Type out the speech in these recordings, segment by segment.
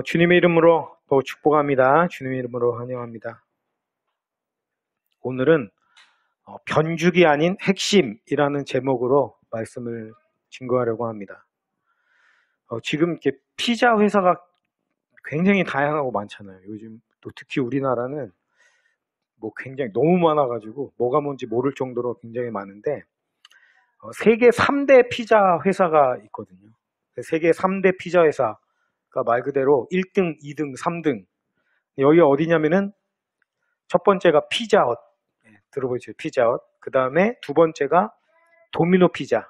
주님의 이름으로 또 축복합니다. 주님의 이름으로 환영합니다. 오늘은 변죽이 아닌 핵심이라는 제목으로 말씀을 증거하려고 합니다. 지금 이렇게 피자 회사가 굉장히 다양하고 많잖아요. 요즘 또 특히 우리나라는 뭐 굉장히 너무 많아가지고 뭐가 뭔지 모를 정도로 굉장히 많은데 세계 3대 피자 회사가 있거든요. 세계 3대 피자 회사가 말 그대로 1등, 2등, 3등. 여기 어디냐면은 첫 번째가 피자헛. 들어보시죠. 피자헛. 그 다음에 두 번째가 도미노 피자.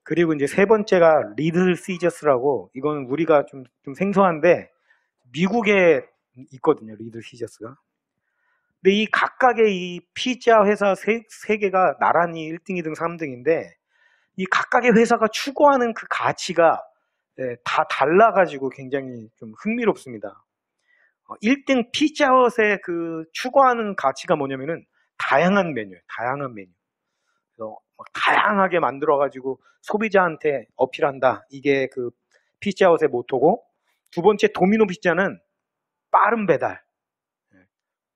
그리고 이제 세 번째가 리틀 시저스라고, 이건 우리가 좀 생소한데 미국에 있거든요. 리틀 시저스가. 근데 이 각각의 이 피자 회사 세 개가 나란히 1등, 2등, 3등인데 이 각각의 회사가 추구하는 그 가치가 다 달라가지고 굉장히 좀 흥미롭습니다. 1등 피자헛의 그 추구하는 가치가 뭐냐면은 다양한 메뉴예요. 다양한 메뉴. 그래서 막 다양하게 만들어가지고 소비자한테 어필한다. 이게 그 피자헛의 모토고, 두 번째 도미노 피자는 빠른 배달.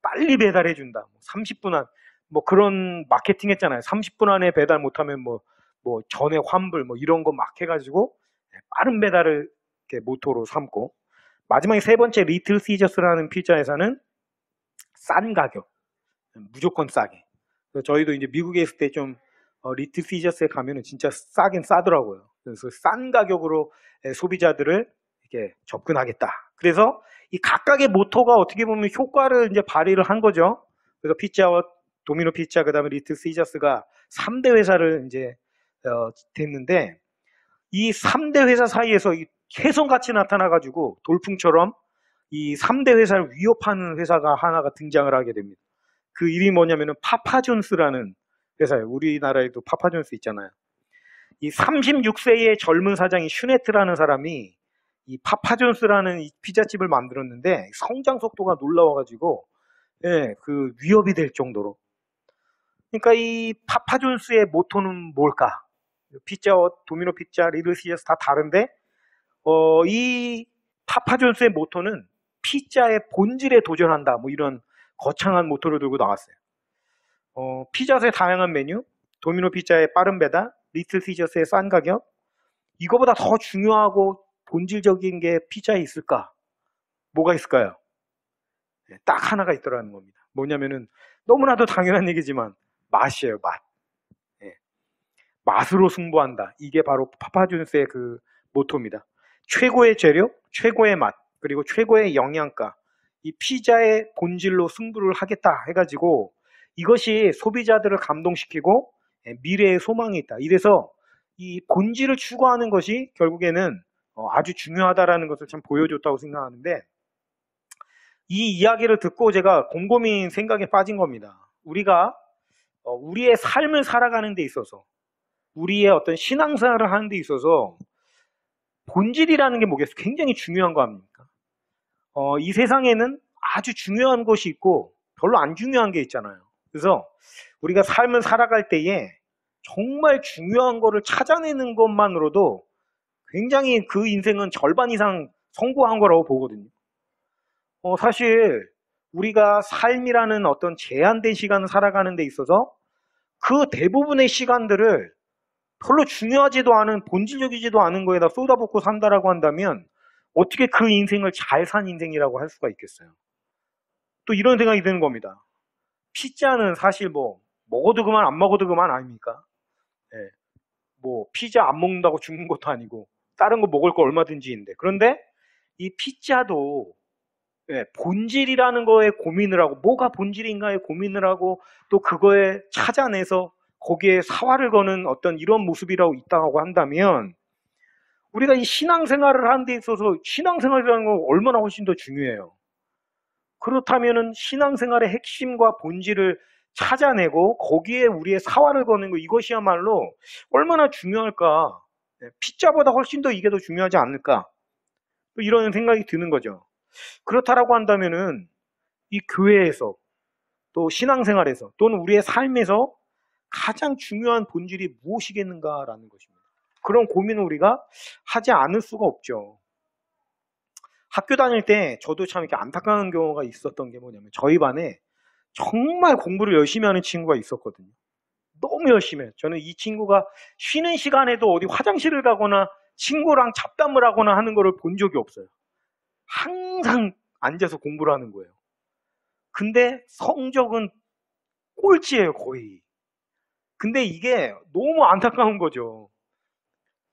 빨리 배달해준다. 30분 안, 뭐 그런 마케팅 했잖아요. 30분 안에 배달 못하면 뭐 전에 환불 뭐 이런 거 막 해가지고 빠른 배달을 이렇게 모토로 삼고, 마지막에 세 번째 리틀 시저스라는 피자 회사는 싼 가격. 무조건 싸게. 저희도 이제 미국에 있을 때 좀 리틀 시저스에 가면은 진짜 싸긴 싸더라고요. 그래서 싼 가격으로 소비자들을 이렇게 접근하겠다. 그래서 이 각각의 모토가 어떻게 보면 효과를 이제 발휘를 한 거죠. 그래서 피자와 도미노 피자, 그 다음에 리틀 시저스가 3대 회사를 이제 됐는데, 이 3대 회사 사이에서 이 훼손같이 나타나가지고 돌풍처럼 이 3대 회사를 위협하는 회사가 하나가 등장을 하게 됩니다. 그 일이 뭐냐면은 파파존스라는 회사예요. 우리나라에도 파파존스 있잖아요. 이 36세의 젊은 사장이 슈네트라는 사람이 이 파파존스라는 이 피자집을 만들었는데 성장 속도가 놀라워가지고 그 위협이 될 정도로. 그러니까 이 파파존스의 모토는 뭘까? 피자와 도미노 피자, 리틀 시저스 다 다른데 이 파파존스의 모토는 피자의 본질에 도전한다. 뭐 이런 거창한 모토를 들고 나왔어요. 피자의 다양한 메뉴, 도미노 피자의 빠른 배달, 리틀 시저스의 싼 가격. 이거보다 더 중요하고 본질적인 게 피자에 있을까? 뭐가 있을까요? 딱 하나가 있더라는 겁니다. 뭐냐면은 너무나도 당연한 얘기지만 맛이에요. 맛. 맛으로 승부한다. 이게 바로 파파존스의 그 모토입니다. 최고의 재료, 최고의 맛, 그리고 최고의 영양가. 이 피자의 본질로 승부를 하겠다 해가지고 이것이 소비자들을 감동시키고 미래의 소망이 있다. 이래서 이 본질을 추구하는 것이 결국에는 아주 중요하다라는 것을 참 보여줬다고 생각하는데, 이 이야기를 듣고 제가 곰곰이 생각에 빠진 겁니다. 우리가 우리의 삶을 살아가는 데 있어서, 우리의 어떤 신앙생활을 하는 데 있어서 본질이라는 게 뭐겠어요? 굉장히 중요한 거 아닙니까? 이 세상에는 아주 중요한 것이 있고 별로 안 중요한 게 있잖아요. 그래서 우리가 삶을 살아갈 때에 정말 중요한 거를 찾아내는 것만으로도 굉장히 그 인생은 절반 이상 성공한 거라고 보거든요. 사실 우리가 삶이라는 어떤 제한된 시간을 살아가는 데 있어서 그 대부분의 시간들을 별로 중요하지도 않은, 본질적이지도 않은 거에다 쏟아붓고 산다라고 한다면 어떻게 그 인생을 잘 산 인생이라고 할 수가 있겠어요? 또 이런 생각이 드는 겁니다. 피자는 사실 뭐 먹어도 그만 안 먹어도 그만 아닙니까? 예. 뭐 피자 안 먹는다고 죽는 것도 아니고 다른 거 먹을 거 얼마든지 있는데, 그런데 이 피자도 본질이라는 거에 고민을 하고, 뭐가 본질인가에 고민을 하고 또 그거에 찾아내서 거기에 사활을 거는 어떤 이런 모습이라고 있다고 한다면, 우리가 이 신앙생활을 하는 데 있어서 신앙생활이라는 건 얼마나 훨씬 더 중요해요. 그렇다면은 신앙생활의 핵심과 본질을 찾아내고 거기에 우리의 사활을 거는 거, 이것이야말로 얼마나 중요할까? 피자보다 훨씬 더 이게 더 중요하지 않을까? 또 이런 생각이 드는 거죠. 그렇다라고 한다면은 이 교회에서, 또 신앙생활에서, 또는 우리의 삶에서 가장 중요한 본질이 무엇이겠는가라는 것입니다. 그런 고민을 우리가 하지 않을 수가 없죠. 학교 다닐 때 저도 참 이렇게 안타까운 경우가 있었던 게 뭐냐면 저희 반에 정말 공부를 열심히 하는 친구가 있었거든요. 너무 열심히 해요. 저는 이 친구가 쉬는 시간에도 어디 화장실을 가거나 친구랑 잡담을 하거나 하는 거를 본 적이 없어요. 항상 앉아서 공부를 하는 거예요. 근데 성적은 꼴찌예요, 거의. 근데 이게 너무 안타까운 거죠.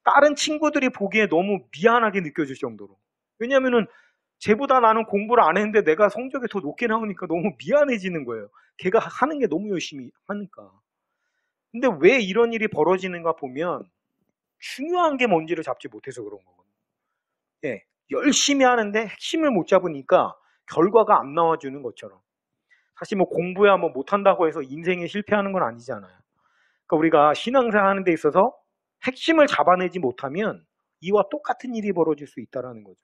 다른 친구들이 보기에 너무 미안하게 느껴질 정도로. 왜냐면은 쟤보다 나는 공부를 안 했는데 내가 성적이 더 높게 나오니까 너무 미안해지는 거예요. 걔가 하는 게 너무 열심히 하니까. 근데 왜 이런 일이 벌어지는가 보면 중요한 게 뭔지를 잡지 못해서 그런 거거든요. 예, 열심히 하는데 핵심을 못 잡으니까 결과가 안 나와주는 것처럼. 사실 뭐 공부야 뭐 못한다고 해서 인생에 실패하는 건 아니잖아요. 그러니까 우리가 신앙생활 하는 데 있어서 핵심을 잡아내지 못하면 이와 똑같은 일이 벌어질 수 있다는 거죠.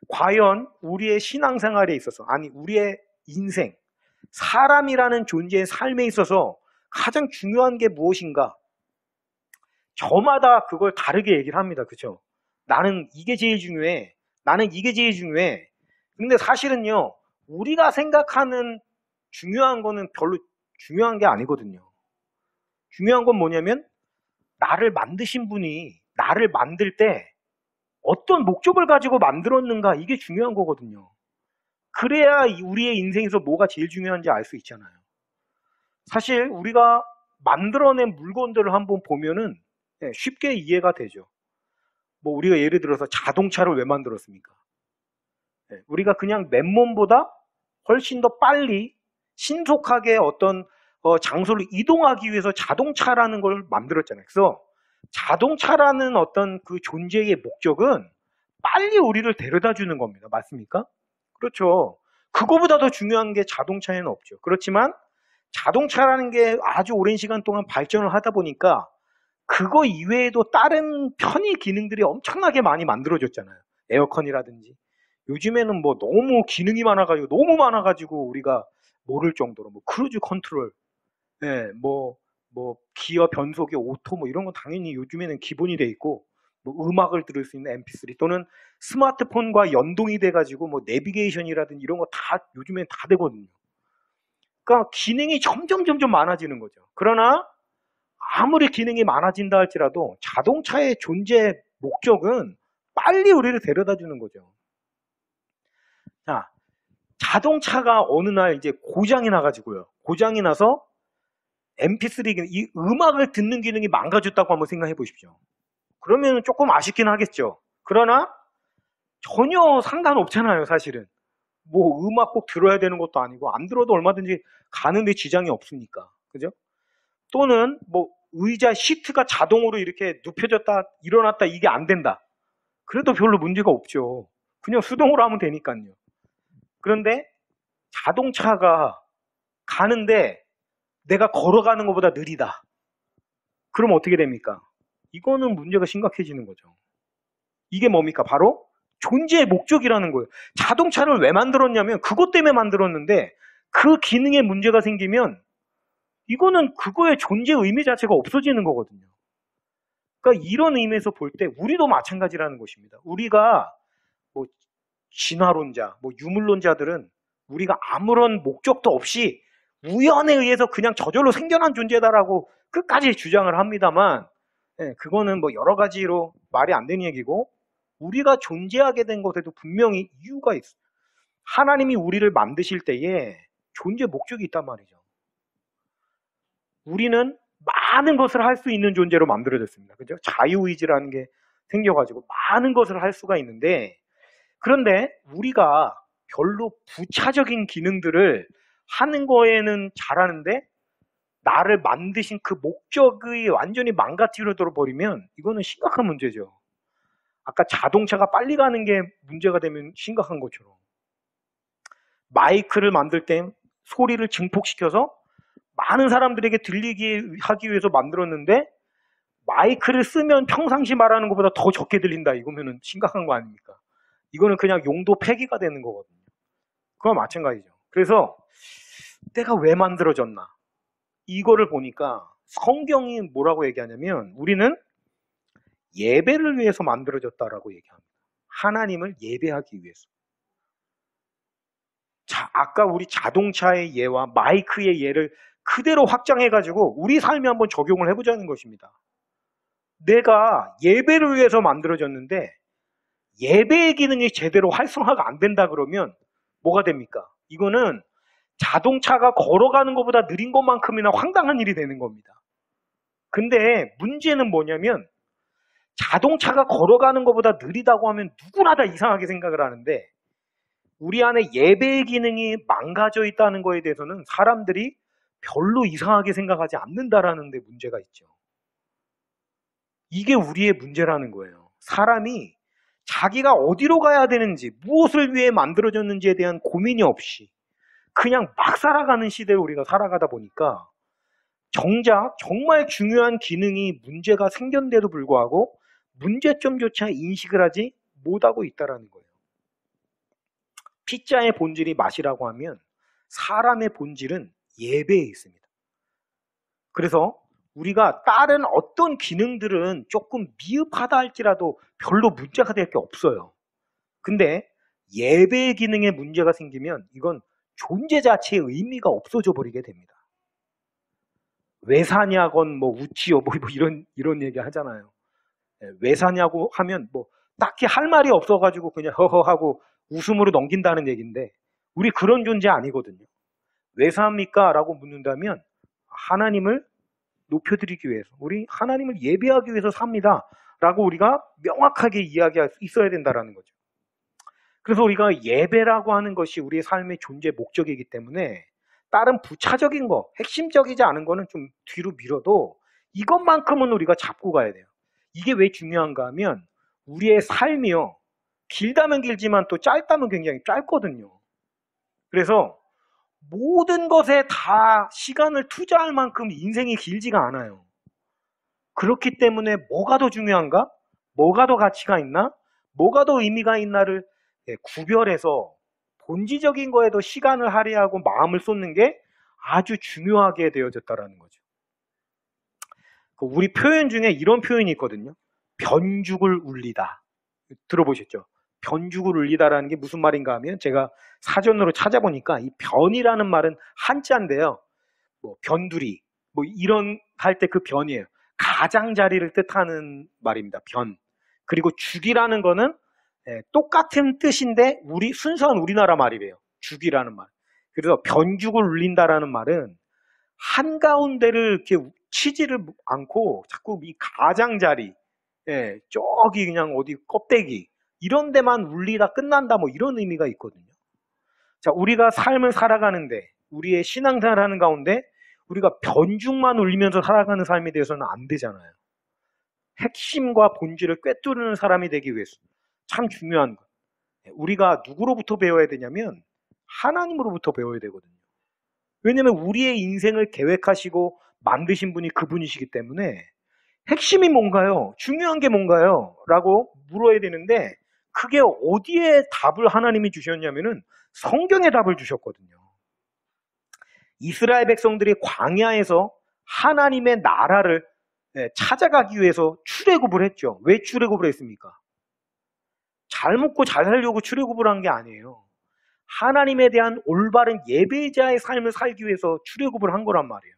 과연 우리의 신앙생활에 있어서, 아니 우리의 인생, 사람이라는 존재의 삶에 있어서 가장 중요한 게 무엇인가? 저마다 그걸 다르게 얘기를 합니다. 그죠? 나는 이게 제일 중요해. 나는 이게 제일 중요해. 근데 사실은요, 우리가 생각하는 중요한 거는 별로 중요한 게 아니거든요. 중요한 건 뭐냐면 나를 만드신 분이 나를 만들 때 어떤 목적을 가지고 만들었는가, 이게 중요한 거거든요. 그래야 우리의 인생에서 뭐가 제일 중요한지 알 수 있잖아요. 사실 우리가 만들어낸 물건들을 한번 보면은 쉽게 이해가 되죠. 뭐 우리가 예를 들어서 자동차를 왜 만들었습니까? 우리가 그냥 맨몸보다 훨씬 더 빨리 신속하게 어떤 장소를 이동하기 위해서 자동차라는 걸 만들었잖아요. 그래서 자동차라는 어떤 그 존재의 목적은 빨리 우리를 데려다 주는 겁니다. 맞습니까? 그렇죠. 그거보다 더 중요한 게 자동차에는 없죠. 그렇지만 자동차라는 게 아주 오랜 시간 동안 발전을 하다 보니까 그거 이외에도 다른 편의 기능들이 엄청나게 많이 만들어졌잖아요. 에어컨이라든지. 요즘에는 뭐 너무 기능이 많아가지고, 너무 많아가지고 우리가 모를 정도로, 뭐 크루즈 컨트롤, 예, 뭐 기어 변속기 오토 뭐 이런 건 당연히 요즘에는 기본이 돼 있고, 뭐 음악을 들을 수 있는 MP3 또는 스마트폰과 연동이 돼가지고 뭐 내비게이션이라든지 이런 거 다 요즘엔 다 되거든요. 그러니까 기능이 점점 많아지는 거죠. 그러나 아무리 기능이 많아진다 할지라도 자동차의 존재 목적은 빨리 우리를 데려다 주는 거죠. 자, 자동차가 어느 날 이제 고장이 나가지고요. 고장이 나서 MP3 기능, 이 음악을 듣는 기능이 망가졌다고 한번 생각해 보십시오. 그러면 조금 아쉽긴 하겠죠. 그러나 전혀 상관없잖아요, 사실은. 뭐 음악 꼭 들어야 되는 것도 아니고 안 들어도 얼마든지 가는데 지장이 없으니까. 그죠? 또는 뭐 의자 시트가 자동으로 이렇게 눕혀졌다 일어났다 이게 안 된다. 그래도 별로 문제가 없죠. 그냥 수동으로 하면 되니까요. 그런데 자동차가 가는데 내가 걸어가는 것보다 느리다. 그럼 어떻게 됩니까? 이거는 문제가 심각해지는 거죠. 이게 뭡니까? 바로 존재의 목적이라는 거예요. 자동차를 왜 만들었냐면 그것 때문에 만들었는데 그 기능에 문제가 생기면 이거는 그거의 존재 의미 자체가 없어지는 거거든요. 그러니까 이런 의미에서 볼 때 우리도 마찬가지라는 것입니다. 우리가 뭐 진화론자, 뭐 유물론자들은 우리가 아무런 목적도 없이 우연에 의해서 그냥 저절로 생겨난 존재다라고 끝까지 주장을 합니다만, 그거는 뭐 여러 가지로 말이 안 되는 얘기고, 우리가 존재하게 된 것에도 분명히 이유가 있어요. 하나님이 우리를 만드실 때에 존재 목적이 있단 말이죠. 우리는 많은 것을 할 수 있는 존재로 만들어졌습니다. 그죠? 자유의지라는 게 생겨가지고 많은 것을 할 수가 있는데, 그런데 우리가 별로 부차적인 기능들을 하는 거에는 잘하는데 나를 만드신 그 목적이 완전히 망가뜨려 버리면 이거는 심각한 문제죠. 아까 자동차가 빨리 가는 게 문제가 되면 심각한 것처럼 마이크를 만들 때 소리를 증폭시켜서 많은 사람들에게 들리게 하기 위해서 만들었는데 마이크를 쓰면 평상시 말하는 것보다 더 적게 들린다. 이거면은 심각한 거 아닙니까? 이거는 그냥 용도 폐기가 되는 거거든요. 그건 마찬가지죠. 그래서 내가 왜 만들어졌나? 이거를 보니까 성경이 뭐라고 얘기하냐면 우리는 예배를 위해서 만들어졌다라고 얘기합니다. 하나님을 예배하기 위해서. 자, 아까 우리 자동차의 예와 마이크의 예를 그대로 확장해가지고 우리 삶에 한번 적용을 해보자는 것입니다. 내가 예배를 위해서 만들어졌는데 예배의 기능이 제대로 활성화가 안 된다 그러면 뭐가 됩니까? 이거는 자동차가 걸어가는 것보다 느린 것만큼이나 황당한 일이 되는 겁니다. 근데 문제는 뭐냐면 자동차가 걸어가는 것보다 느리다고 하면 누구나 다 이상하게 생각을 하는데 우리 안에 예배의 기능이 망가져 있다는 거에 대해서는 사람들이 별로 이상하게 생각하지 않는다라는 데 문제가 있죠. 이게 우리의 문제라는 거예요. 사람이 자기가 어디로 가야 되는지, 무엇을 위해 만들어졌는지에 대한 고민이 없이 그냥 막 살아가는 시대를 우리가 살아가다 보니까 정작 정말 중요한 기능이 문제가 생겼는데도 불구하고 문제점조차 인식을 하지 못하고 있다는 거예요. 피자의 본질이 맛이라고 하면 사람의 본질은 예배에 있습니다. 그래서 우리가 다른 어떤 기능들은 조금 미흡하다 할지라도 별로 문제가 될 게 없어요. 근데 예배의 기능에 문제가 생기면 이건 존재 자체의 의미가 없어져 버리게 됩니다. 왜 사냐건 뭐 우치요 뭐 이런 얘기 하잖아요. 왜 사냐고 하면 뭐 딱히 할 말이 없어가지고 그냥 허허하고 웃음으로 넘긴다는 얘기인데 우리 그런 존재 아니거든요. 왜 삽니까? 라고 묻는다면 하나님을 높여드리기 위해서 우리 하나님을 예배하기 위해서 삽니다. 라고 우리가 명확하게 이야기할 수 있어야 된다는 거죠. 그래서 우리가 예배라고 하는 것이 우리의 삶의 존재 목적이기 때문에 다른 부차적인 거, 핵심적이지 않은 거는 좀 뒤로 밀어도 이것만큼은 우리가 잡고 가야 돼요. 이게 왜 중요한가 하면 우리의 삶이요. 길다면 길지만 또 짧다면 굉장히 짧거든요. 그래서 모든 것에 다 시간을 투자할 만큼 인생이 길지가 않아요. 그렇기 때문에 뭐가 더 중요한가? 뭐가 더 가치가 있나? 뭐가 더 의미가 있나를 구별해서 본질적인 거에도 시간을 할애하고 마음을 쏟는 게 아주 중요하게 되어졌다라는 거죠. 우리 표현 중에 이런 표현이 있거든요. 변죽을 울리다. 들어보셨죠? 변죽을 울리다라는 게 무슨 말인가 하면 제가 사전으로 찾아보니까 이 변이라는 말은 한자인데요. 뭐 변두리 뭐 이런 할 때 그 변이에요. 가장자리를 뜻하는 말입니다. 변. 그리고 죽이라는 거는 똑같은 뜻인데 순수한 우리나라 말이래요. 죽이라는 말. 그래서 변죽을 울린다라는 말은 한가운데를 이렇게 치지를 않고 자꾸 이 가장자리, 저기 그냥 어디 껍데기 이런 데만 울리다 끝난다 뭐 이런 의미가 있거든요. 자, 우리가 삶을 살아가는데 우리의 신앙생활 하는 가운데 우리가 변죽만 울리면서 살아가는 삶에 대해서는 안 되잖아요. 핵심과 본질을 꿰뚫는 사람이 되기 위해서 참 중요한 것. 우리가 누구로부터 배워야 되냐면 하나님으로부터 배워야 되거든요. 왜냐하면 우리의 인생을 계획하시고 만드신 분이 그분이시기 때문에 핵심이 뭔가요? 중요한 게 뭔가요? 라고 물어야 되는데 그게 어디에 답을 하나님이 주셨냐면은 성경에 답을 주셨거든요. 이스라엘 백성들이 광야에서 하나님의 나라를 찾아가기 위해서 출애굽을 했죠. 왜 출애굽을 했습니까? 잘 먹고 잘 살려고 출애굽을 한 게 아니에요. 하나님에 대한 올바른 예배자의 삶을 살기 위해서 출애굽을 한 거란 말이에요.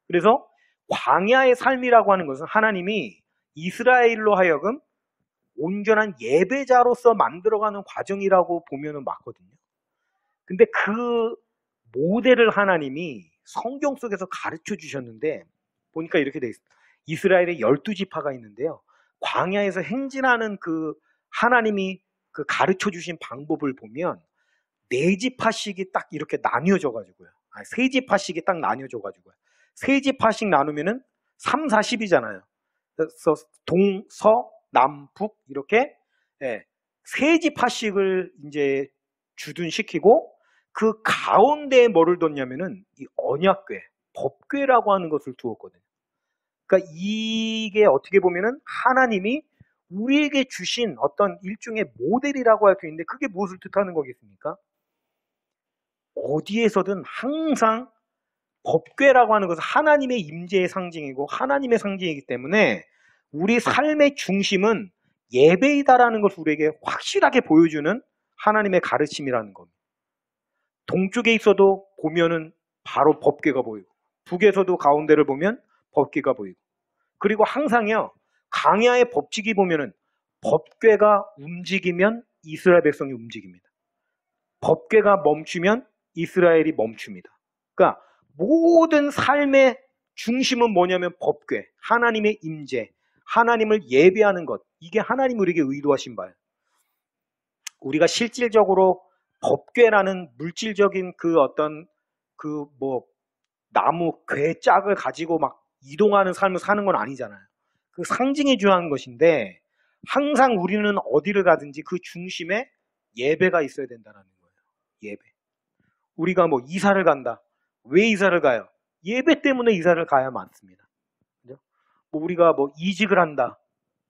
그래서 광야의 삶이라고 하는 것은 하나님이 이스라엘로 하여금 온전한 예배자로서 만들어가는 과정이라고 보면은 맞거든요. 근데 그 모델을 하나님이 성경 속에서 가르쳐 주셨는데 보니까 이렇게 돼 있어요. 이스라엘의 12지파가 있는데요. 광야에서 행진하는 그 하나님이 그 가르쳐 주신 방법을 보면 4지파씩이 딱 이렇게 나뉘어져 가지고요. 3지파씩이 딱 나뉘어져 가지고요. 3지파씩 나누면은 3, 40이잖아요. 그래서 동, 서, 남, 북 이렇게 3지파씩을 이제 주둔시키고 그 가운데에 뭐를 뒀냐면은 이 언약궤, 법궤라고 하는 것을 두었거든요. 그러니까 이게 어떻게 보면은 하나님이 우리에게 주신 어떤 일종의 모델이라고 할 수 있는데 그게 무엇을 뜻하는 거겠습니까? 어디에서든 항상 법궤라고 하는 것은 하나님의 임재의 상징이고 하나님의 상징이기 때문에 우리 삶의 중심은 예배이다라는 것을 우리에게 확실하게 보여주는 하나님의 가르침이라는 겁니다. 동쪽에 있어도 보면은 바로 법궤가 보이고, 북에서도 가운데를 보면 법궤가 보이고, 그리고 항상요, 강야의 법칙이 보면은 법궤가 움직이면 이스라엘 백성이 움직입니다. 법궤가 멈추면 이스라엘이 멈춥니다. 그러니까 모든 삶의 중심은 뭐냐면 법궤, 하나님의 임재, 하나님을 예배하는 것. 이게 하나님 우리에게 의도하신 바예요. 우리가 실질적으로 법궤라는 물질적인 그 어떤 그 뭐 나무 궤 짝을 가지고 막 이동하는 삶을 사는 건 아니잖아요. 그 상징이 중요한 것인데 항상 우리는 어디를 가든지 그 중심에 예배가 있어야 된다는 거예요. 예배. 우리가 뭐 이사를 간다. 왜 이사를 가요? 예배 때문에 이사를 가야 많습니다. 그죠? 뭐 우리가 뭐 이직을 한다.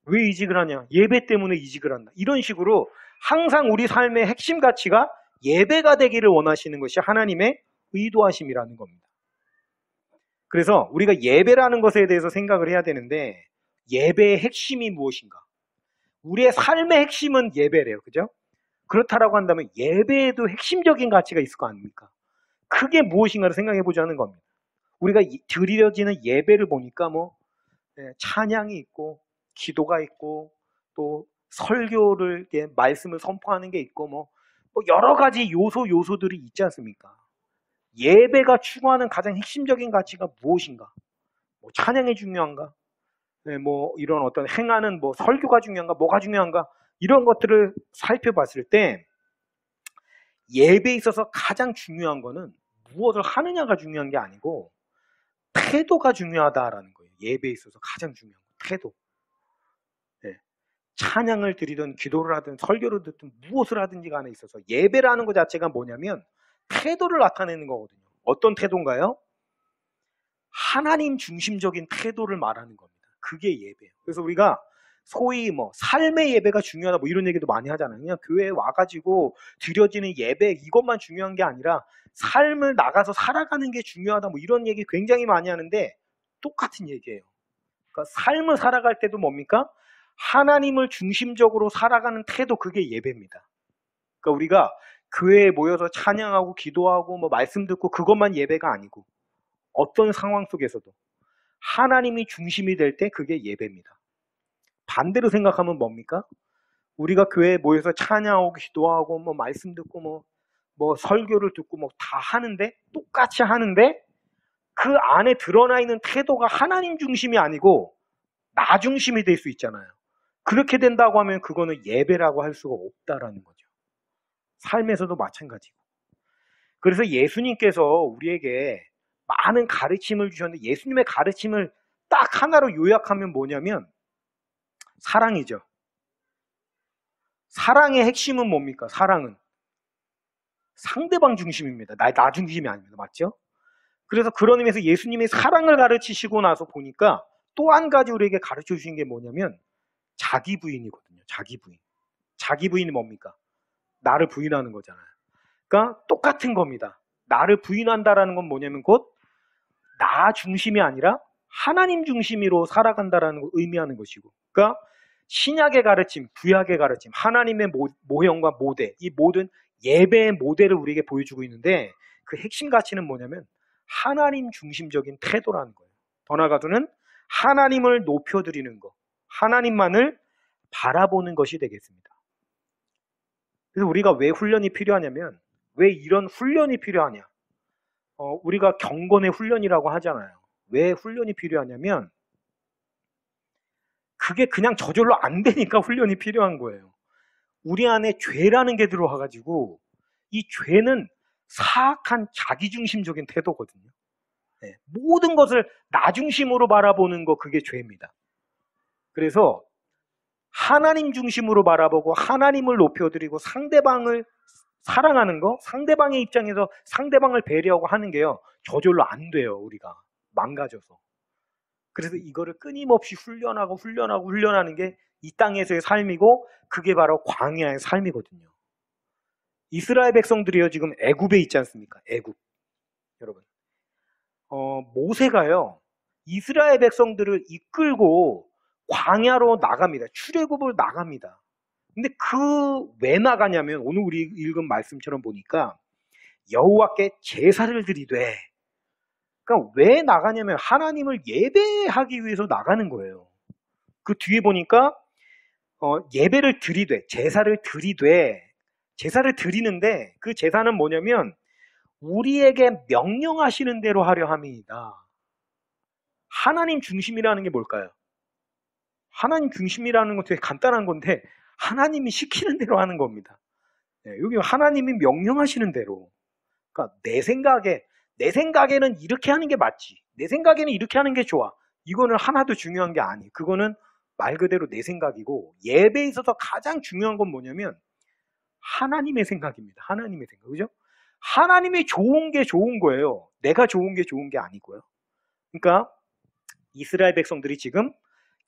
왜 이직을 하냐? 예배 때문에 이직을 한다. 이런 식으로 항상 우리 삶의 핵심 가치가 예배가 되기를 원하시는 것이 하나님의 의도하심이라는 겁니다. 그래서 우리가 예배라는 것에 대해서 생각을 해야 되는데 예배의 핵심이 무엇인가? 우리의 삶의 핵심은 예배래요. 그죠? 그렇다라고 한다면 예배에도 핵심적인 가치가 있을 거 아닙니까? 그게 무엇인가를 생각해 보자는 겁니다. 우리가 드려지는 예배를 보니까 뭐 찬양이 있고 기도가 있고 또 설교를 말씀을 선포하는 게 있고 뭐 여러 가지 요소들이 있지 않습니까? 예배가 추구하는 가장 핵심적인 가치가 무엇인가? 뭐 찬양이 중요한가? 뭐 이런 어떤 행하는 뭐 설교가 중요한가? 뭐가 중요한가? 이런 것들을 살펴봤을 때 예배에 있어서 가장 중요한 거는 무엇을 하느냐가 중요한 게 아니고 태도가 중요하다라는 거예요. 예배에 있어서 가장 중요한 거, 태도. 네. 찬양을 드리든 기도를 하든 설교를 듣든 무엇을 하든지 간에 있어서 예배라는 것 자체가 뭐냐면 태도를 나타내는 거거든요. 어떤 태도인가요? 하나님 중심적인 태도를 말하는 겁니다. 그게 예배예요. 그래서 우리가 소위 뭐 삶의 예배가 중요하다 뭐 이런 얘기도 많이 하잖아요. 그냥 교회에 와가지고 드려지는 예배 이것만 중요한 게 아니라 삶을 나가서 살아가는 게 중요하다 뭐 이런 얘기 굉장히 많이 하는데 똑같은 얘기예요. 그러니까 삶을 살아갈 때도 뭡니까? 하나님을 중심적으로 살아가는 태도, 그게 예배입니다. 그러니까 우리가 교회에 모여서 찬양하고 기도하고 뭐 말씀 듣고 그것만 예배가 아니고 어떤 상황 속에서도 하나님이 중심이 될 때 그게 예배입니다. 반대로 생각하면 뭡니까? 우리가 교회에 모여서 찬양하고 기도하고 뭐 말씀 듣고 뭐 설교를 듣고 뭐 다 하는데 똑같이 하는데 그 안에 드러나 있는 태도가 하나님 중심이 아니고 나 중심이 될 수 있잖아요. 그렇게 된다고 하면 그거는 예배라고 할 수가 없다라는 거죠. 삶에서도 마찬가지고. 그래서 예수님께서 우리에게 많은 가르침을 주셨는데 예수님의 가르침을 딱 하나로 요약하면 뭐냐면 사랑이죠. 사랑의 핵심은 뭡니까? 사랑은 상대방 중심입니다. 나 중심이 아닙니다. 맞죠? 그래서 그런 의미에서 예수님이 사랑을 가르치시고 나서 보니까 또 한 가지 우리에게 가르쳐 주신 게 뭐냐면 자기 부인이거든요. 자기 부인. 자기 부인이 뭡니까? 나를 부인하는 거잖아요. 그러니까 똑같은 겁니다. 나를 부인한다라는 건 뭐냐면 곧 나 중심이 아니라 하나님 중심으로 살아간다라는 걸 의미하는 것이고, 그러니까 신약의 가르침, 구약의 가르침, 하나님의 모형과 모델, 이 모든 예배의 모델을 우리에게 보여주고 있는데 그 핵심 가치는 뭐냐면 하나님 중심적인 태도라는 거예요. 더 나아가서는 하나님을 높여드리는 것, 하나님만을 바라보는 것이 되겠습니다. 그래서 우리가 왜 훈련이 필요하냐면, 왜 이런 훈련이 필요하냐? 우리가 경건의 훈련이라고 하잖아요. 왜 훈련이 필요하냐면 그게 그냥 저절로 안 되니까 훈련이 필요한 거예요. 우리 안에 죄라는 게 들어와가지고 이 죄는 사악한 자기중심적인 태도거든요. 네, 모든 것을 나 중심으로 바라보는 거, 그게 죄입니다. 그래서 하나님 중심으로 바라보고 하나님을 높여드리고 상대방을 사랑하는 거, 상대방의 입장에서 상대방을 배려하고 하는 게요, 저절로 안 돼요. 우리가 망가져서. 그래서 이거를 끊임없이 훈련하는 게 이 땅에서의 삶이고 그게 바로 광야의 삶이거든요. 이스라엘 백성들이요, 지금 애굽에 있지 않습니까? 애굽. 여러분. 모세가요, 이스라엘 백성들을 이끌고 광야로 나갑니다. 출애굽을 나갑니다. 근데 왜 나가냐면 오늘 우리 읽은 말씀처럼 보니까 여호와께 제사를 드리되, 그러니까 왜 나가냐면 하나님을 예배하기 위해서 나가는 거예요. 그 뒤에 보니까 예배를 드리되, 제사를 드리는데 그 제사는 뭐냐면 우리에게 명령하시는 대로 하려 함이다. 하나님 중심이라는 게 뭘까요? 하나님 중심이라는 건 되게 간단한 건데 하나님이 시키는 대로 하는 겁니다. 여기 하나님이 명령하시는 대로. 그러니까 내 생각에는 이렇게 하는 게 맞지. 내 생각에는 이렇게 하는 게 좋아. 이거는 하나도 중요한 게 아니. 그거는 말 그대로 내 생각이고, 예배에 있어서 가장 중요한 건 뭐냐면 하나님의 생각입니다. 하나님의 생각. 그죠? 하나님이 좋은 게 좋은 거예요. 내가 좋은 게 좋은 게 아니고요. 그러니까 이스라엘 백성들이 지금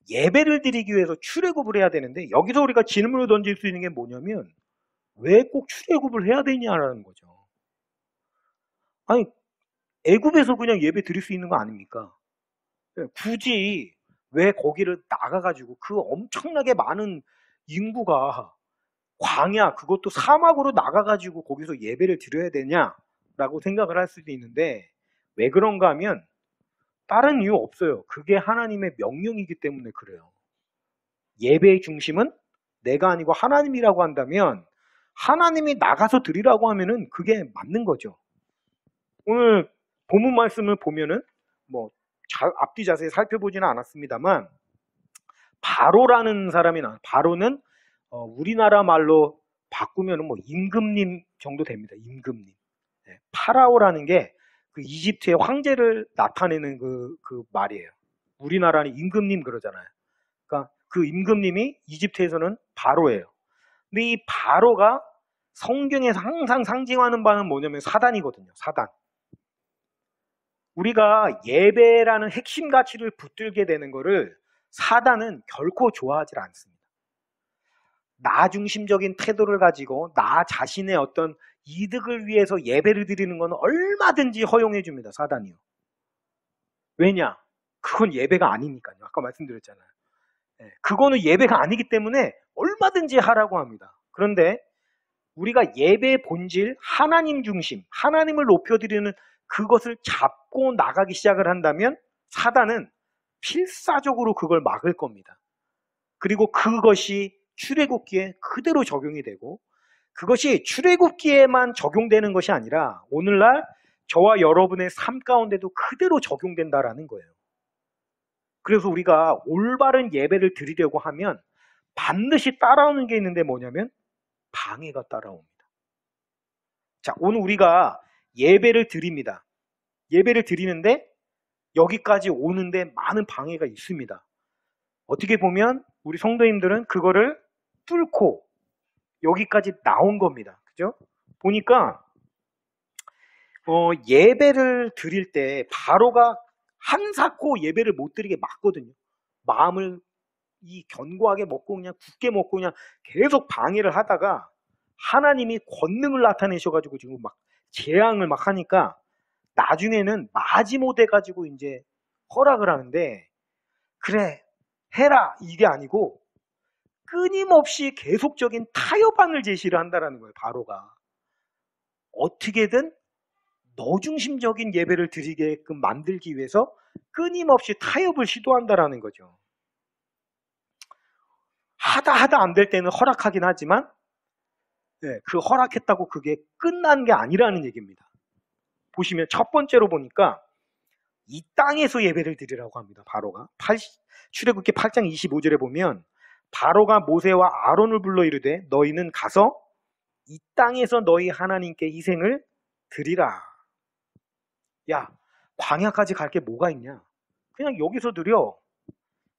예배를 드리기 위해서 출애굽을 해야 되는데, 여기서 우리가 질문을 던질 수 있는 게 뭐냐면 왜 꼭 출애굽을 해야 되냐라는 거죠. 아니, 애굽에서 그냥 예배 드릴 수 있는 거 아닙니까? 굳이 왜 거기를 나가가지고 그 엄청나게 많은 인구가 광야, 그것도 사막으로 나가가지고 거기서 예배를 드려야 되냐라고 생각을 할 수도 있는데, 왜 그런가 하면 다른 이유 없어요. 그게 하나님의 명령이기 때문에 그래요. 예배의 중심은 내가 아니고 하나님이라고 한다면 하나님이 나가서 드리라고 하면은 그게 맞는 거죠. 오늘 본문 말씀을 보면은 앞뒤 자세히 살펴보지는 않았습니다만, 바로라는 사람이 나와요. 바로는 우리나라 말로 바꾸면은 임금님 정도 됩니다. 임금님. 파라오라는 게 그 이집트의 황제를 나타내는 그 말이에요. 우리나라는 임금님 그러잖아요. 그러니까 그 임금님이 이집트에서는 바로예요. 근데 이 바로가 성경에서 항상 상징하는 바는 뭐냐면 사단이거든요. 사단. 우리가 예배라는 핵심 가치를 붙들게 되는 거를 사단은 결코 좋아하지 않습니다. 나 중심적인 태도를 가지고 나 자신의 어떤 이득을 위해서 예배를 드리는 건 얼마든지 허용해 줍니다. 사단이요. 왜냐? 그건 예배가 아니니까요. 아까 말씀드렸잖아요. 그거는 예배가 아니기 때문에 얼마든지 하라고 합니다. 그런데 우리가 예배의 본질, 하나님 중심, 하나님을 높여드리는 그것을 잡고 나가기 시작을 한다면 사단은 필사적으로 그걸 막을 겁니다. 그리고 그것이 출애굽기에 그대로 적용이 되고, 그것이 출애굽기에만 적용되는 것이 아니라 오늘날 저와 여러분의 삶 가운데도 그대로 적용된다라는 거예요. 그래서 우리가 올바른 예배를 드리려고 하면 반드시 따라오는 게 있는데 뭐냐면 방해가 따라옵니다. 자, 오늘 우리가 예배를 드립니다. 예배를 드리는데 여기까지 오는데 많은 방해가 있습니다. 어떻게 보면 우리 성도님들은 그거를 뚫고 여기까지 나온 겁니다. 그죠? 보니까 예배를 드릴 때 바로가 한사코 예배를 못 드리게 막거든요. 마음을 견고하게 먹고 그냥 굳게 먹고 그냥 계속 방해를 하다가 하나님이 권능을 나타내셔가지고 지금 막 재앙을 막 하니까 나중에는 마지못해 가지고 이제 허락을 하는데, 그래 해라 이게 아니고 끊임없이 계속적인 타협안을 제시를 한다라는 거예요. 바로가 어떻게든 너 중심적인 예배를 드리게끔 만들기 위해서 끊임없이 타협을 시도한다라는 거죠. 하다 안 될 때는 허락하긴 하지만 그 허락했다고 그게 끝난 게 아니라는 얘기입니다. 보시면 첫 번째로 보니까 이 땅에서 예배를 드리라고 합니다. 바로가 출애굽기 8장 25절에 보면 바로가 모세와 아론을 불러 이르되 너희는 가서 이 땅에서 너희 하나님께 희생을 드리라. 야, 광야까지 갈 게 뭐가 있냐? 그냥 여기서 드려.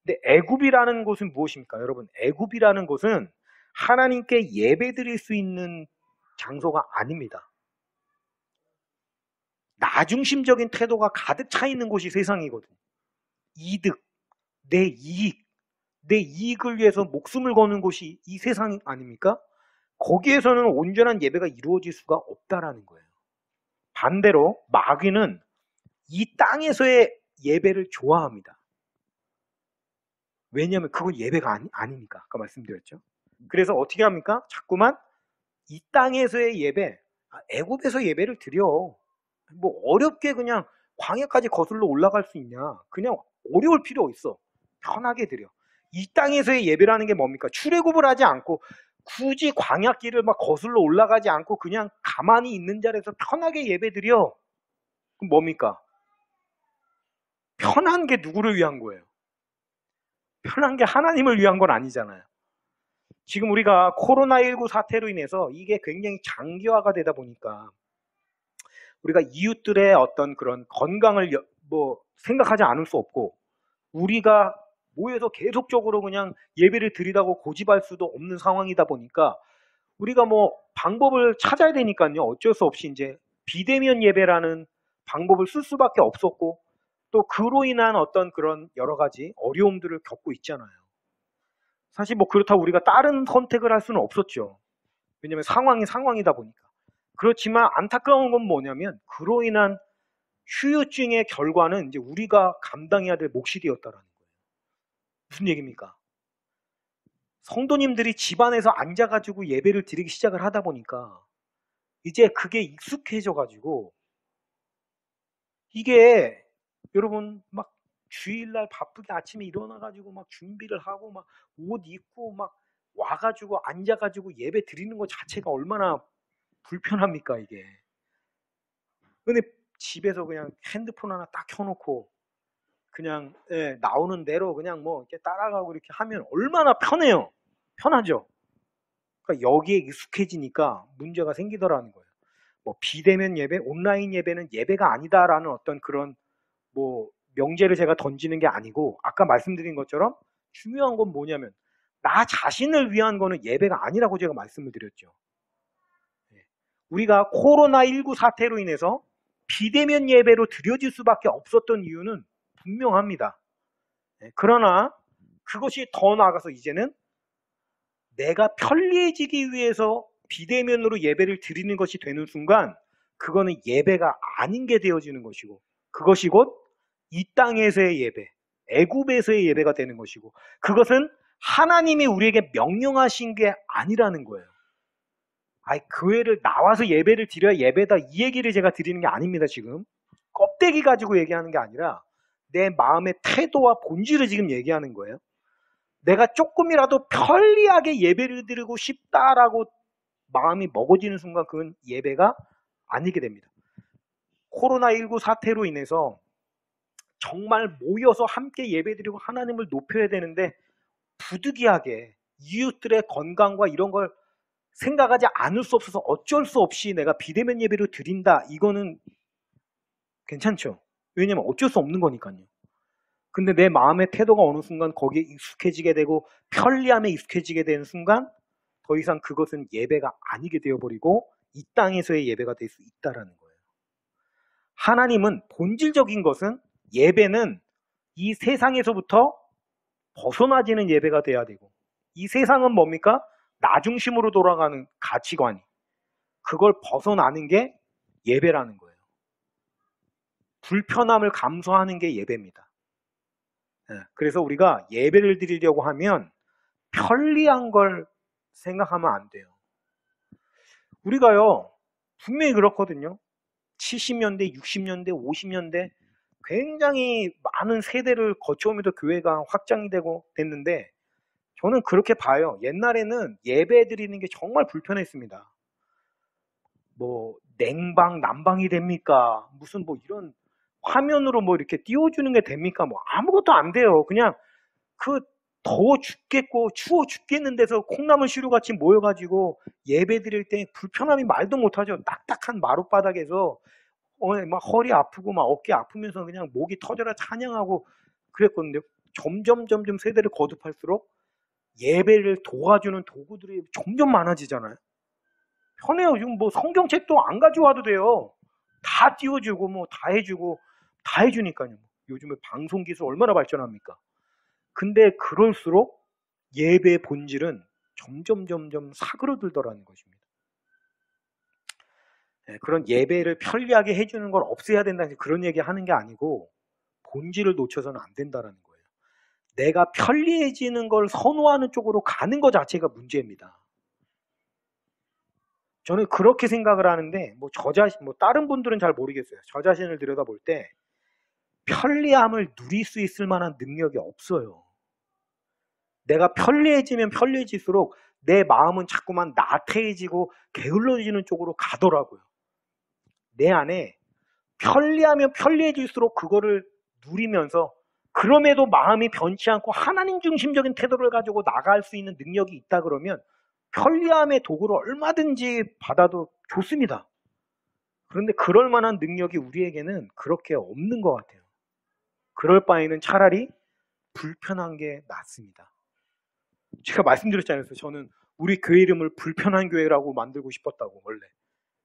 근데 애굽이라는 곳은 무엇입니까? 여러분, 애굽이라는 곳은 하나님께 예배 드릴 수 있는 장소가 아닙니다. 나중심적인 태도가 가득 차 있는 곳이 세상이거든요. 이득, 내 이익을 위해서 목숨을 거는 곳이 이 세상 아닙니까? 거기에서는 온전한 예배가 이루어질 수가 없다라는 거예요. 반대로 마귀는 이 땅에서의 예배를 좋아합니다. 왜냐하면 그건 예배가 아니니까. 아까 말씀드렸죠. 그래서 어떻게 합니까? 자꾸만 이 땅에서의 예배, 애굽에서 예배를 드려. 뭐 어렵게 그냥 광야까지 거슬러 올라갈 수 있냐? 그냥 어려울 필요 있어. 편하게 드려. 이 땅에서의 예배라는 게 뭡니까? 출애굽을 하지 않고 굳이 광야길을 막 거슬러 올라가지 않고 그냥 가만히 있는 자리에서 편하게 예배 드려. 그럼 뭡니까? 편한 게 누구를 위한 거예요? 편한 게 하나님을 위한 건 아니잖아요. 지금 우리가 코로나19 사태로 인해서 이게 굉장히 장기화가 되다 보니까 우리가 이웃들의 어떤 그런 건강을 생각하지 않을 수 없고 우리가 모여서 계속적으로 그냥 예배를 드리다고 고집할 수도 없는 상황이다 보니까 우리가 뭐 방법을 찾아야 되니까요. 어쩔 수 없이 이제 비대면 예배라는 방법을 쓸 수밖에 없었고 또 그로 인한 어떤 그런 여러 가지 어려움들을 겪고 있잖아요. 사실 뭐 그렇다고 우리가 다른 선택을 할 수는 없었죠. 왜냐하면 상황이 상황이다 보니까. 그렇지만 안타까운 건 뭐냐면 그로 인한 후유증의 결과는 이제 우리가 감당해야 될 몫이 되었다라는 거예요. 무슨 얘기입니까? 성도님들이 집안에서 앉아가지고 예배를 드리기 시작을 하다 보니까 이제 그게 익숙해져가지고 이게 여러분 막 주일날 바쁘게 아침에 일어나가지고 막 준비를 하고 막 옷 입고 막 와가지고 앉아가지고 예배 드리는 것 자체가 얼마나 불편합니까 이게. 근데 집에서 그냥 핸드폰 하나 딱 켜놓고 그냥 나오는 대로 그냥 뭐 이렇게 따라가고 이렇게 하면 얼마나 편해요. 편하죠. 그러니까 여기에 익숙해지니까 문제가 생기더라는 거예요. 뭐 비대면 예배, 온라인 예배는 예배가 아니다라는 어떤 그런 뭐 명제를 제가 던지는 게 아니고 아까 말씀드린 것처럼 중요한 건 뭐냐면 나 자신을 위한 거는 예배가 아니라고 제가 말씀을 드렸죠. 우리가 코로나19 사태로 인해서 비대면 예배로 드려질 수밖에 없었던 이유는 분명합니다. 그러나 그것이 더 나아가서 이제는 내가 편리해지기 위해서 비대면으로 예배를 드리는 것이 되는 순간 그거는 예배가 아닌 게 되어지는 것이고 그것이 곧 이 땅에서의 예배, 애굽에서의 예배가 되는 것이고 그것은 하나님이 우리에게 명령하신 게 아니라는 거예요. 아이 교회를 나와서 예배를 드려야 예배다 이 얘기를 제가 드리는 게 아닙니다. 지금 껍데기 가지고 얘기하는 게 아니라 내 마음의 태도와 본질을 지금 얘기하는 거예요. 내가 조금이라도 편리하게 예배를 드리고 싶다라고 마음이 먹어지는 순간 그건 예배가 아니게 됩니다. 코로나19 사태로 인해서 정말 모여서 함께 예배드리고 하나님을 높여야 되는데 부득이하게 이웃들의 건강과 이런 걸 생각하지 않을 수 없어서 어쩔 수 없이 내가 비대면 예배를 드린다. 이거는 괜찮죠. 왜냐면 어쩔 수 없는 거니까요. 근데 내 마음의 태도가 어느 순간 거기에 익숙해지게 되고 편리함에 익숙해지게 되는 순간 더 이상 그것은 예배가 아니게 되어버리고 이 땅에서의 예배가 될 수 있다라는 거예요. 하나님은 본질적인 것은 예배는 이 세상에서부터 벗어나지는 예배가 돼야 되고 이 세상은 뭡니까? 나 중심으로 돌아가는 가치관이 그걸 벗어나는 게 예배라는 거예요. 불편함을 감수하는 게 예배입니다. 그래서 우리가 예배를 드리려고 하면 편리한 걸 생각하면 안 돼요. 우리가요 분명히 그렇거든요. 70년대, 60년대, 50년대 굉장히 많은 세대를 거쳐오면서 교회가 확장이 되고 됐는데 저는 그렇게 봐요. 옛날에는 예배 드리는 게 정말 불편했습니다. 뭐 냉방, 난방이 됩니까? 무슨 뭐 이런 화면으로 뭐 이렇게 띄워주는 게 됩니까? 뭐 아무것도 안 돼요. 그냥 그 더워 죽겠고 추워 죽겠는 데서 콩나물 시루같이 모여가지고 예배 드릴 때 불편함이 말도 못하죠. 딱딱한 마룻바닥에서 막 허리 아프고 막 어깨 아프면서 그냥 목이 터져라 찬양하고 그랬거든요. 점점 세대를 거듭할수록 예배를 도와주는 도구들이 점점 많아지잖아요. 편해요. 지금 뭐 성경책도 안 가져와도 돼요. 다 띄워주고 뭐 다 해주고 다 해주니까요. 요즘에 방송 기술 얼마나 발전합니까? 근데 그럴수록 예배의 본질은 점점 사그러들더라는 것입니다. 그런 예배를 편리하게 해주는 걸 없애야 된다는 그런 얘기 하는 게 아니고 본질을 놓쳐서는 안 된다는 거예요. 내가 편리해지는 걸 선호하는 쪽으로 가는 것 자체가 문제입니다. 저는 그렇게 생각을 하는데 다른 분들은 잘 모르겠어요. 저 자신을 들여다볼 때 편리함을 누릴 수 있을 만한 능력이 없어요. 내가 편리해지면 편리해질수록 내 마음은 자꾸만 나태해지고 게을러지는 쪽으로 가더라고요. 내 안에 편리하면 편리해질수록 그거를 누리면서 그럼에도 마음이 변치 않고 하나님 중심적인 태도를 가지고 나갈 수 있는 능력이 있다 그러면 편리함의 도구를 얼마든지 받아도 좋습니다. 그런데 그럴 만한 능력이 우리에게는 그렇게 없는 것 같아요. 그럴 바에는 차라리 불편한 게 낫습니다. 제가 말씀드렸잖아요. 저는 우리 교회 이름을 불편한 교회라고 만들고 싶었다고 원래.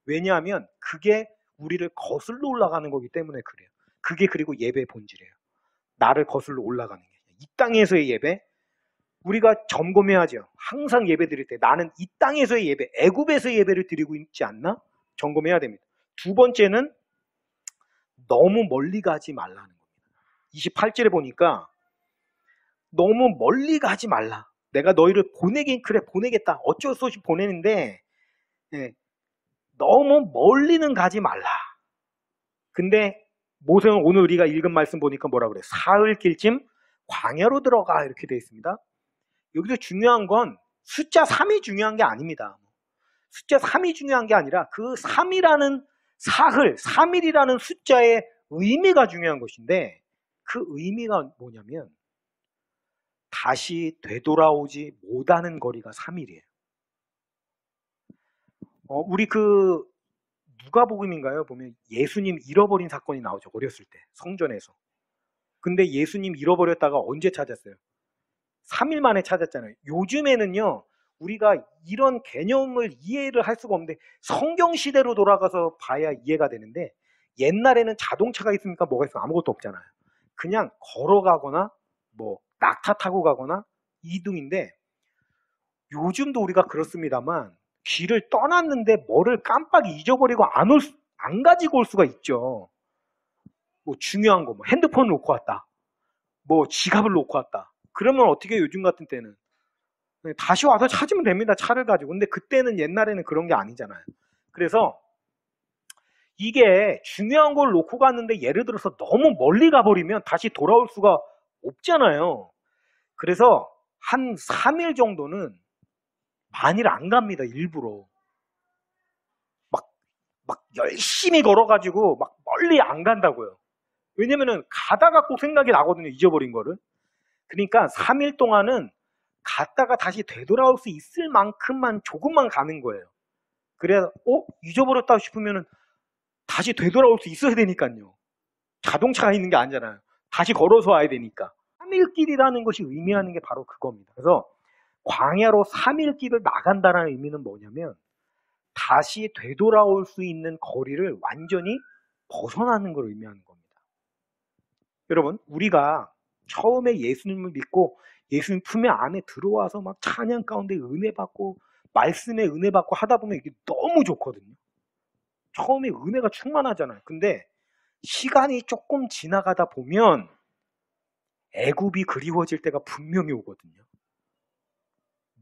왜냐하면 그게 우리를 거슬러 올라가는 거기 때문에 그래요. 그게 그리고 예배의 본질이에요. 나를 거슬러 올라가는 게. 이 땅에서의 예배, 우리가 점검해야죠. 항상 예배 드릴 때 나는 이 땅에서의 예배, 애굽에서의 예배를 드리고 있지 않나? 점검해야 됩니다. 두 번째는 너무 멀리 가지 말라는 겁니다. 28절에 보니까 너무 멀리 가지 말라. 내가 너희를 보내겠다. 어쩔 수 없이 보내는데 너무 멀리는 가지 말라. 근데 모세는 오늘 우리가 읽은 말씀 보니까 뭐라 그래요? 사흘 길쯤 광야로 들어가 이렇게 되어 있습니다. 여기서 중요한 건 숫자 3이 중요한 게 아닙니다. 숫자 3이 중요한 게 아니라 그 3이라는 사흘, 3일이라는 숫자의 의미가 중요한 것인데 그 의미가 뭐냐면 다시 되돌아오지 못하는 거리가 3일이에요. 우리 누가복음인가요? 보면 예수님 잃어버린 사건이 나오죠. 어렸을 때 성전에서. 근데 예수님 잃어버렸다가 언제 찾았어요? 3일 만에 찾았잖아요. 요즘에는요. 우리가 이런 개념을 이해를 할 수가 없는데 성경 시대로 돌아가서 봐야 이해가 되는데 옛날에는 자동차가 있으니까 뭐가 있어요? 아무것도 없잖아요. 그냥 걸어가거나 낙타 타고 가거나 이동인데 요즘도 우리가 그렇습니다만 길을 떠났는데 뭐를 깜빡 잊어버리고 안 가지고 올 수가 있죠. 중요한 거, 핸드폰을 놓고 왔다. 지갑을 놓고 왔다. 그러면 어떻게 해요? 요즘 같은 때는 다시 와서 찾으면 됩니다. 차를 가지고. 근데 그때는 옛날에는 그런 게 아니잖아요. 그래서 이게 중요한 걸 놓고 갔는데 예를 들어서 너무 멀리 가버리면 다시 돌아올 수가 없잖아요. 그래서 한 3일 정도는 많이를 안 갑니다. 일부러. 막 열심히 걸어가지고 막 멀리 안 간다고요. 왜냐면은 가다가 꼭 생각이 나거든요. 잊어버린 거를. 그러니까 3일 동안은 갔다가 다시 되돌아올 수 있을 만큼만 조금만 가는 거예요. 그래야 잊어버렸다 싶으면은 다시 되돌아올 수 있어야 되니까요. 자동차가 있는 게 아니잖아요. 다시 걸어서 와야 되니까. 3일 길이라는 것이 의미하는 게 바로 그겁니다. 그래서 광야로 3일 길을 나간다는 의미는 뭐냐면 다시 되돌아올 수 있는 거리를 완전히 벗어나는 걸 의미하는 겁니다. 여러분, 우리가 처음에 예수님을 믿고 예수님 품에 안에 들어와서 막 찬양 가운데 은혜 받고 말씀에 은혜 받고 하다 보면 이게 너무 좋거든요. 처음에 은혜가 충만하잖아요. 근데 시간이 조금 지나가다 보면 애굽이 그리워질 때가 분명히 오거든요.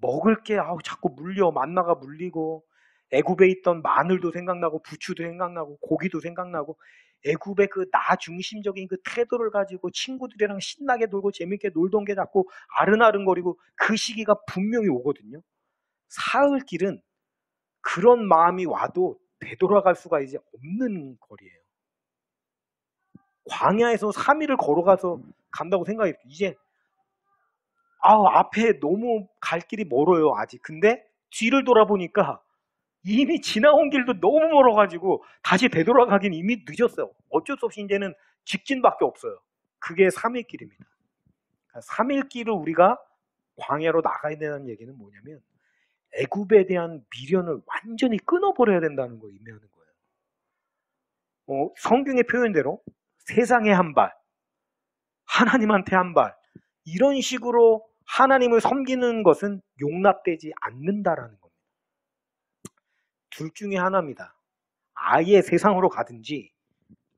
먹을 게 자꾸 만나가 물리고 애굽에 있던 마늘도 생각나고 부추도 생각나고 고기도 생각나고 애굽의 그 나 중심적인 그 태도를 가지고 친구들이랑 신나게 놀고 재밌게 놀던 게 자꾸 아른아른거리고 그 시기가 분명히 오거든요. 사흘 길은 그런 마음이 와도 되돌아갈 수가 이제 없는 거리예요. 광야에서 3일을 걸어가서 간다고 생각해요. 이제 앞에 너무 갈 길이 멀어요. 아직. 근데 뒤를 돌아보니까 이미 지나온 길도 너무 멀어가지고 다시 되돌아가긴 이미 늦었어요. 어쩔 수 없이 이제는 직진밖에 없어요. 그게 3일 길입니다. 3일 길을 우리가 광야로 나가야 되는 얘기는 뭐냐면 애굽에 대한 미련을 완전히 끊어버려야 된다는 걸 의미하는 거예요. 성경의 표현대로 세상에 한 발, 하나님한테 한 발, 이런 식으로 하나님을 섬기는 것은 용납되지 않는다라는 겁니다. 둘 중에 하나입니다. 아예 세상으로 가든지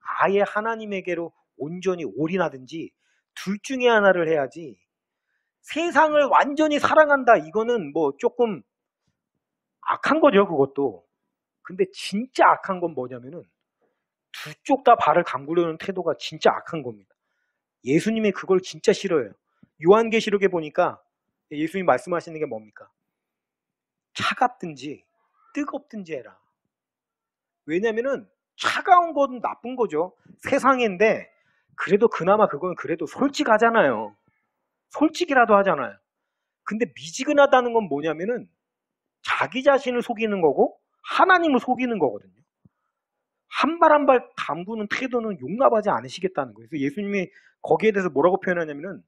아예 하나님에게로 온전히 올인하든지 둘 중에 하나를 해야지 세상을 완전히 사랑한다. 이거는 뭐 조금 악한 거죠, 그것도. 근데 진짜 악한 건 뭐냐면은 두 쪽 다 발을 담그려는 태도가 진짜 악한 겁니다. 예수님이 그걸 진짜 싫어해요. 요한계시록에 보니까 예수님 말씀하시는 게 뭡니까? 차갑든지 뜨겁든지 해라. 왜냐면은 차가운 건 나쁜 거죠. 세상인데 그래도 그나마 그건 그래도 솔직하잖아요. 솔직이라도 하잖아요. 근데 미지근하다는 건 뭐냐면은 자기 자신을 속이는 거고 하나님을 속이는 거거든요. 한 발 한 발 담그는 태도는 용납하지 않으시겠다는 거예요. 그래서 예수님이 거기에 대해서 뭐라고 표현하냐면은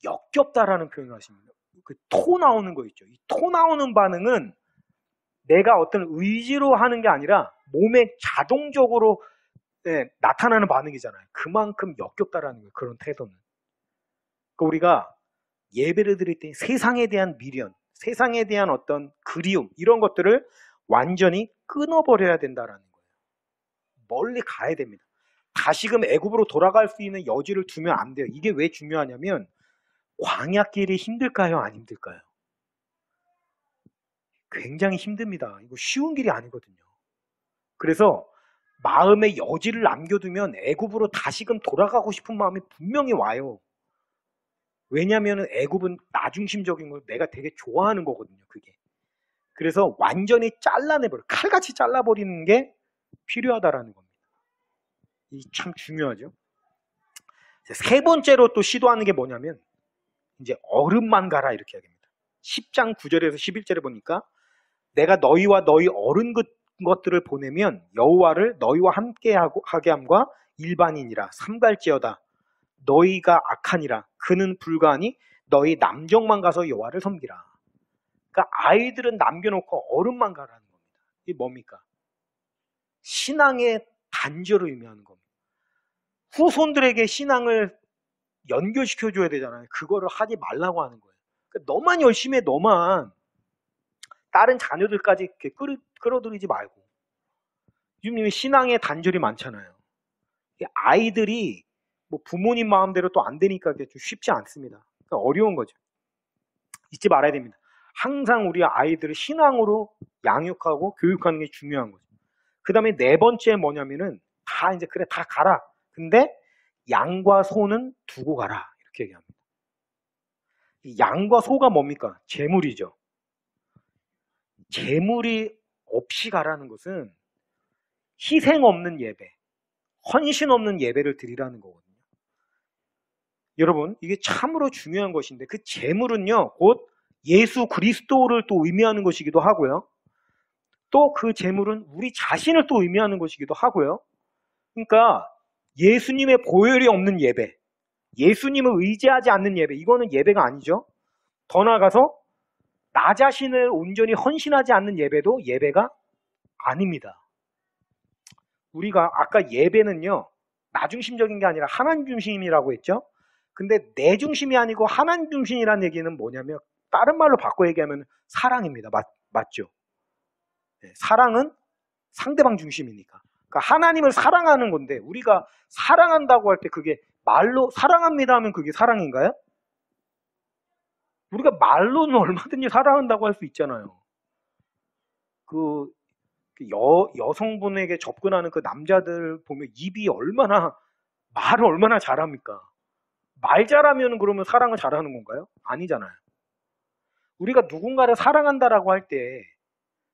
역겹다라는 표현을 하십니다. 그 토 나오는 거 있죠. 이 토 나오는 반응은 내가 어떤 의지로 하는 게 아니라 몸에 자동적으로 나타나는 반응이잖아요. 그만큼 역겹다라는 거예요. 그런 태도는. 그러니까 우리가 예배를 드릴 때 세상에 대한 미련, 세상에 대한 어떤 그리움 이런 것들을 완전히 끊어버려야 된다라는 거예요. 멀리 가야 됩니다. 다시금 애굽으로 돌아갈 수 있는 여지를 두면 안 돼요. 이게 왜 중요하냐면 광야길이 힘들까요? 안 힘들까요? 굉장히 힘듭니다. 이거 쉬운 길이 아니거든요. 그래서 마음의 여지를 남겨두면 애굽으로 다시금 돌아가고 싶은 마음이 분명히 와요. 왜냐하면 애굽은 나중심적인 걸 내가 되게 좋아하는 거거든요. 그게. 그래서 완전히 잘라내버려. 칼같이 잘라버리는 게 필요하다라는 겁니다. 이 참 중요하죠. 세 번째로 또 시도하는 게 뭐냐면 이제 얼음만 가라 이렇게 하겠습니다. 10장 9절에서 11절에 보니까 내가 너희와 너희 어른 것들을 보내면 여호와를 너희와 함께 하게 함과 일반인이라 삼갈지어다. 너희가 악하니라. 그는 불가하니 너희 남정만 가서 여호와를 섬기라. 그러니까 아이들은 남겨놓고 어른만 가라는 겁니다. 이게 뭡니까? 신앙의 단절을 의미하는 겁니다. 후손들에게 신앙을 연결시켜줘야 되잖아요. 그거를 하지 말라고 하는 거예요. 그러니까 너만 열심히 해, 너만. 다른 자녀들까지 이렇게 끌어들이지 말고. 주님이 신앙의 단절이 많잖아요. 아이들이 뭐 부모님 마음대로 또 안 되니까 좀 쉽지 않습니다. 그러니까 어려운 거죠. 잊지 말아야 됩니다. 항상 우리 아이들을 신앙으로 양육하고 교육하는 게 중요한 거죠. 그 다음에 네 번째 뭐냐면은 다 이제 그래 다 가라. 근데 양과 소는 두고 가라. 이렇게 얘기합니다. 이 양과 소가 뭡니까? 재물이죠. 재물이 없이 가라는 것은 희생 없는 예배, 헌신 없는 예배를 드리라는 거거든요. 여러분, 이게 참으로 중요한 것인데 그 재물은요, 곧 예수 그리스도를 또 의미하는 것이기도 하고요. 또 그 재물은 우리 자신을 또 의미하는 것이기도 하고요. 그러니까 예수님의 보혈이 없는 예배, 예수님을 의지하지 않는 예배, 이거는 예배가 아니죠. 더 나아가서 나 자신을 온전히 헌신하지 않는 예배도 예배가 아닙니다. 우리가 아까 예배는요, 나 중심적인 게 아니라 하나님 중심이라고 했죠. 근데 내 중심이 아니고 하나님 중심이라는 얘기는 뭐냐면 다른 말로 바꿔 얘기하면 사랑입니다. 맞죠? 네, 사랑은 상대방 중심이니까. 그러니까 하나님을 사랑하는 건데 우리가 사랑한다고 할 때 그게 말로 사랑합니다 하면 그게 사랑인가요? 우리가 말로는 얼마든지 사랑한다고 할 수 있잖아요. 여성분에게 접근하는 그 남자들 보면 입이 얼마나 말을 얼마나 잘합니까? 말 잘하면 그러면 사랑을 잘하는 건가요? 아니잖아요. 우리가 누군가를 사랑한다라고 할 때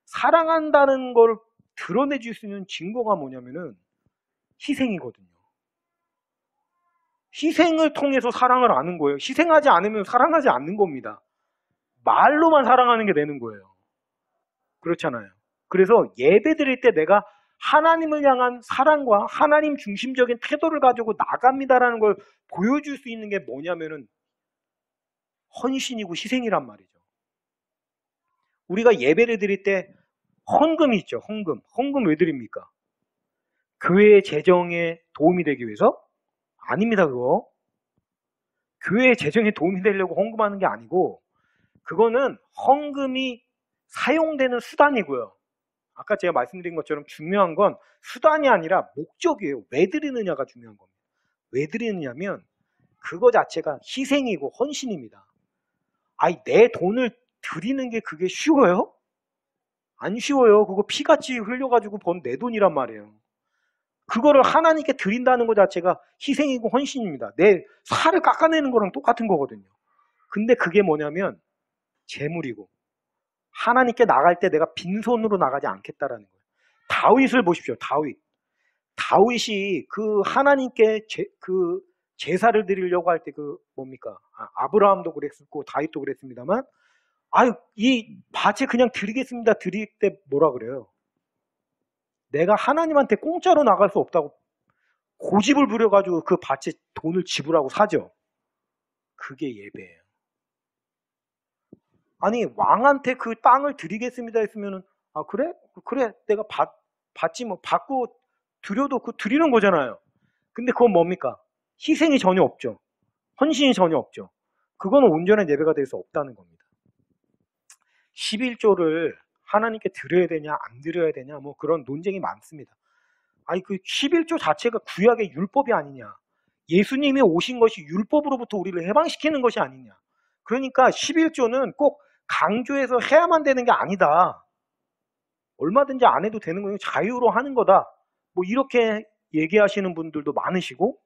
사랑한다는 걸 드러내줄 수 있는 증거가 뭐냐면은 희생이거든요. 희생을 통해서 사랑을 아는 거예요. 희생하지 않으면 사랑하지 않는 겁니다. 말로만 사랑하는 게 되는 거예요. 그렇잖아요. 그래서 예배 드릴 때 내가 하나님을 향한 사랑과 하나님 중심적인 태도를 가지고 나갑니다라는 걸 보여줄 수 있는 게 뭐냐면은 헌신이고 희생이란 말이죠. 우리가 예배를 드릴 때 헌금이 있죠. 헌금. 헌금 왜 드립니까? 교회의 재정에 도움이 되기 위해서? 아닙니다, 그거. 교회의 재정에 도움이 되려고 헌금하는 게 아니고 그거는 헌금이 사용되는 수단이고요. 아까 제가 말씀드린 것처럼 중요한 건 수단이 아니라 목적이에요. 왜 드리느냐가 중요한 겁니다. 왜 드리느냐면 그거 자체가 희생이고 헌신입니다. 아니, 내 돈을 드리는 게 그게 쉬워요? 안 쉬워요. 그거 피같이 흘려가지고 번 내 돈이란 말이에요. 그거를 하나님께 드린다는 것 자체가 희생이고 헌신입니다. 내 살을 깎아내는 거랑 똑같은 거거든요. 근데 그게 뭐냐면 재물이고, 하나님께 나갈 때 내가 빈손으로 나가지 않겠다라는 거예요. 다윗을 보십시오. 다윗이 그 하나님께 그 제사를 드리려고 할 때 그 뭡니까? 아브라함도 그랬었고 다윗도 그랬습니다만, 아유, 이 밭에 그냥 드리겠습니다. 드릴 때 뭐라 그래요? 내가 하나님한테 공짜로 나갈 수 없다고 고집을 부려가지고 그 밭에 돈을 지불하고 사죠. 그게 예배예요. 아니, 왕한테 그 땅을 드리겠습니다 했으면은, 아, 그래? 그래, 내가 받지 뭐, 받고 드려도 그 드리는 거잖아요. 근데 그건 뭡니까? 희생이 전혀 없죠. 헌신이 전혀 없죠. 그거는 온전한 예배가 될 수 없다는 겁니다. 11조를 하나님께 드려야 되냐, 안 드려야 되냐, 뭐 그런 논쟁이 많습니다. 아니, 그 11조 자체가 구약의 율법이 아니냐. 예수님이 오신 것이 율법으로부터 우리를 해방시키는 것이 아니냐. 그러니까 11조는 꼭 강조해서 해야만 되는 게 아니다. 얼마든지 안 해도 되는 거예요. 자유로 하는 거다. 뭐 이렇게 얘기하시는 분들도 많으시고,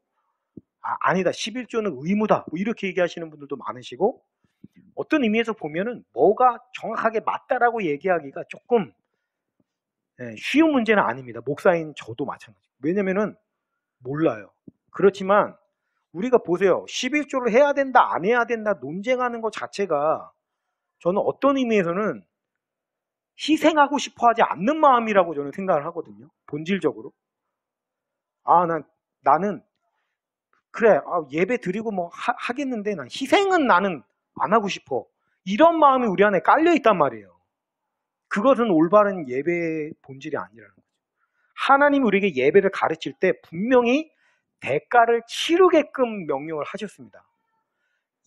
아니다. 11조는 의무다. 뭐 이렇게 얘기하시는 분들도 많으시고, 어떤 의미에서 보면은 뭐가 정확하게 맞다라고 얘기하기가 조금 쉬운 문제는 아닙니다. 목사인 저도 마찬가지. 왜냐면은 몰라요. 그렇지만 우리가 보세요. 11조를 해야 된다, 안 해야 된다 논쟁하는 것 자체가 저는 어떤 의미에서는 희생하고 싶어 하지 않는 마음이라고 저는 생각을 하거든요. 본질적으로. 나는 그래, 예배 드리고 뭐 하겠는데 난 희생은 나는 안 하고 싶어. 이런 마음이 우리 안에 깔려 있단 말이에요. 그것은 올바른 예배의 본질이 아니라는 거죠. 하나님이 우리에게 예배를 가르칠 때 분명히 대가를 치르게끔 명령을 하셨습니다.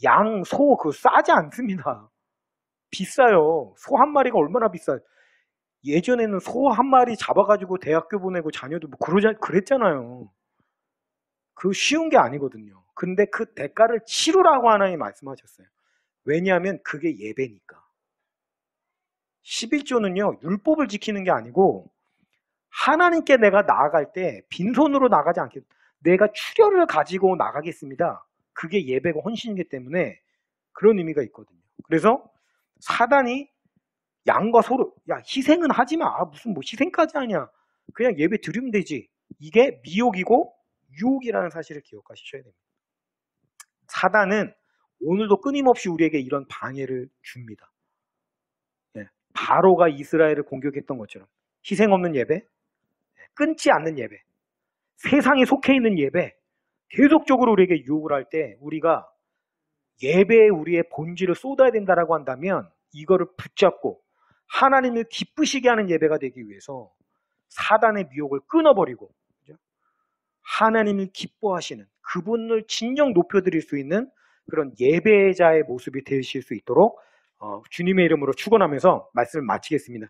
양, 소, 그거 싸지 않습니다. 비싸요. 소 한 마리가 얼마나 비싸요. 예전에는 소 한 마리 잡아가지고 대학교 보내고 자녀들 뭐 그랬잖아요. 그거 쉬운 게 아니거든요. 근데 그 대가를 치르라고 하나님 말씀하셨어요. 왜냐하면 그게 예배니까. 11조는요, 율법을 지키는 게 아니고 하나님께 내가 나아갈 때 빈손으로 나가지 않겠다. 내가 출혈을 가지고 나가겠습니다. 그게 예배고 헌신이기 때문에 그런 의미가 있거든요. 그래서 사단이 양과 소를, 야, 희생은 하지 마. 무슨 뭐 희생까지 하냐. 그냥 예배 드리면 되지. 이게 미혹이고 유혹이라는 사실을 기억하셔야 됩니다. 사단은 오늘도 끊임없이 우리에게 이런 방해를 줍니다. 바로가 이스라엘을 공격했던 것처럼 희생 없는 예배, 끊지 않는 예배, 세상에 속해 있는 예배, 계속적으로 우리에게 유혹을 할 때 우리가 예배에 우리의 본질을 쏟아야 된다라고 한다면 이거를 붙잡고 하나님을 기쁘시게 하는 예배가 되기 위해서 사단의 미혹을 끊어버리고 하나님을 기뻐하시는 그분을 진정 높여드릴 수 있는 그런 예배자의 모습이 되실 수 있도록 주님의 이름으로 축원하면서 말씀을 마치겠습니다.